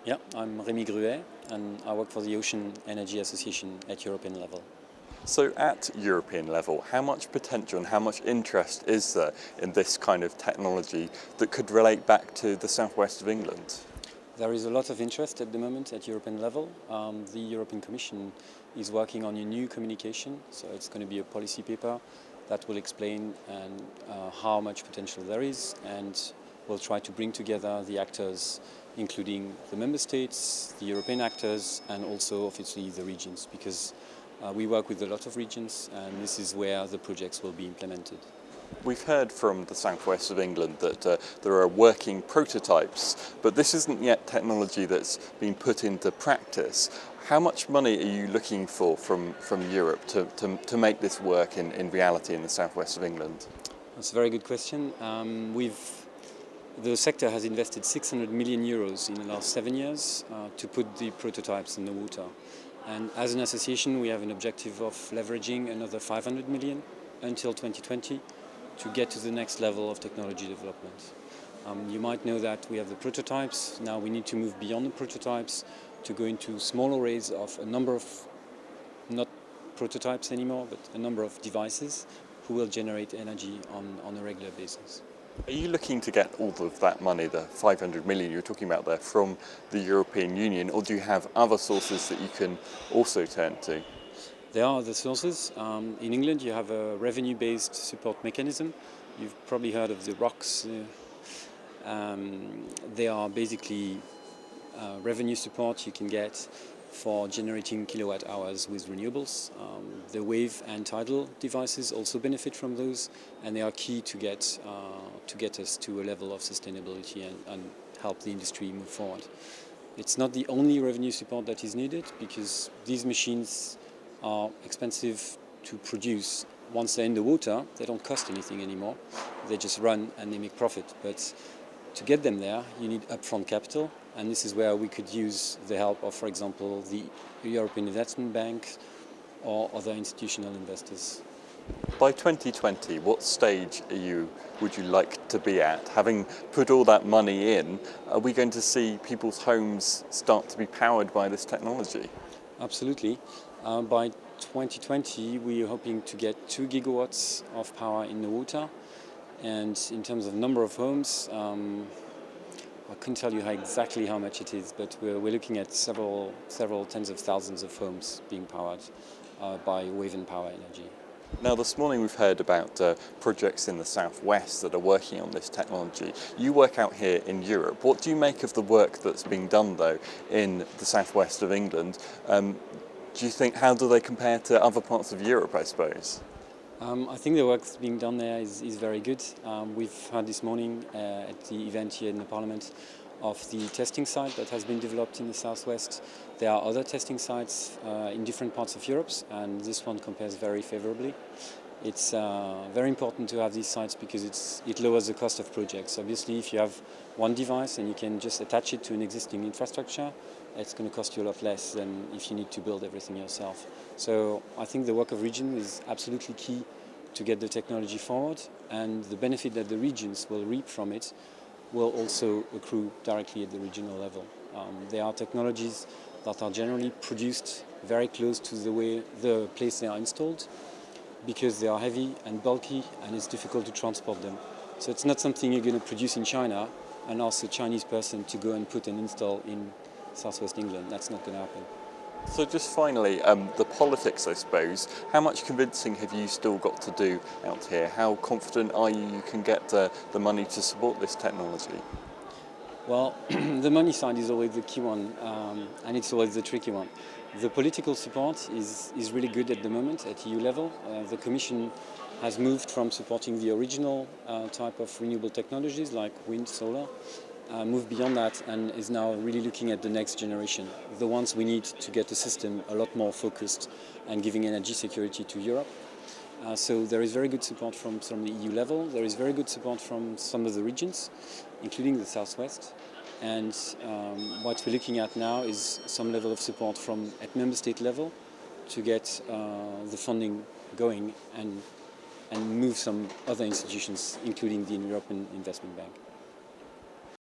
Yeah, I'm Rémi Gruet and I work for the Ocean Energy Association at European level. So at European level, how much potential and how much interest is there in this kind of technology that could relate back to the southwest of England? There is a lot of interest at the moment at European level. The European Commission is working on a new communication, so it's going to be a policy paper that will explain how much potential there is, and will try to bring together the actors, including the member states, the European actors, and also obviously the regions, because we work with a lot of regions and this is where the projects will be implemented. We've heard from the southwest of England that there are working prototypes, but this isn't yet technology that's been put into practice. How much money are you looking for from Europe to make this work in reality in the southwest of England? That's a very good question. The sector has invested 600 million euros in the last 7 years to put the prototypes in the water. And as an association, we have an objective of leveraging another 500 million until 2020 to get to the next level of technology development. You might know that we have the prototypes. Now we need to move beyond the prototypes to go into small arrays of a number of, not prototypes anymore, but a number of devices who will generate energy on a regular basis. Are you looking to get all of that money, the 500 million you're talking about there, from the European Union, or do you have other sources that you can also turn to? There are other sources. In England you have a revenue-based support mechanism. You've probably heard of the ROCs. They are basically revenue support you can get for generating kilowatt hours with renewables. The wave and tidal devices also benefit from those, and they are key to get us to a level of sustainability and help the industry move forward. It's not the only revenue support that is needed, because these machines are expensive to produce. Once they're in the water, they don't cost anything anymore. They just run and they make profit. But to get them there, you need upfront capital, and this is where we could use the help of, for example, the European Investment Bank or other institutional investors. By 2020, what stage would you like to be at? Having put all that money in, are we going to see people's homes start to be powered by this technology? Absolutely. By 2020, we are hoping to get 2 gigawatts of power in the water. And in terms of number of homes, I couldn't tell you exactly how much it is, but we're looking at several tens of thousands of homes being powered by wave and power energy. Now, this morning we've heard about projects in the southwest that are working on this technology. You work out here in Europe. What do you make of the work that's being done, though, in the southwest of England? Do you think, how do they compare to other parts of Europe, I suppose? I think the work that's being done there is very good. We've heard this morning at the event here in the Parliament of the testing site that has been developed in the southwest. There are other testing sites in different parts of Europe, and this one compares very favorably. It's very important to have these sites because it lowers the cost of projects. Obviously, if you have one device and you can just attach it to an existing infrastructure, it's going to cost you a lot less than if you need to build everything yourself. So I think the work of region is absolutely key to get the technology forward, and the benefit that the regions will reap from it will also accrue directly at the regional level. There are technologies that are generally produced very close to the place they are installed, because they are heavy and bulky and it's difficult to transport them. So it's not something you're going to produce in China and ask a Chinese person to go and put and install in southwest England. That's not going to happen. So just finally, the politics, I suppose. How much convincing have you still got to do out here? How confident are you can get the money to support this technology? Well, the money side is always the key one, and it's always the tricky one. The political support is really good at the moment at EU level. The Commission has moved from supporting the original type of renewable technologies like wind, solar, moved beyond that and is now really looking at the next generation, the ones we need to get the system a lot more focused and giving energy security to Europe. So there is very good support from the EU level. There is very good support from some of the regions, including the southwest. And what we're looking at now is some level of support at member state level to get the funding going and move some other institutions, including the European Investment Bank.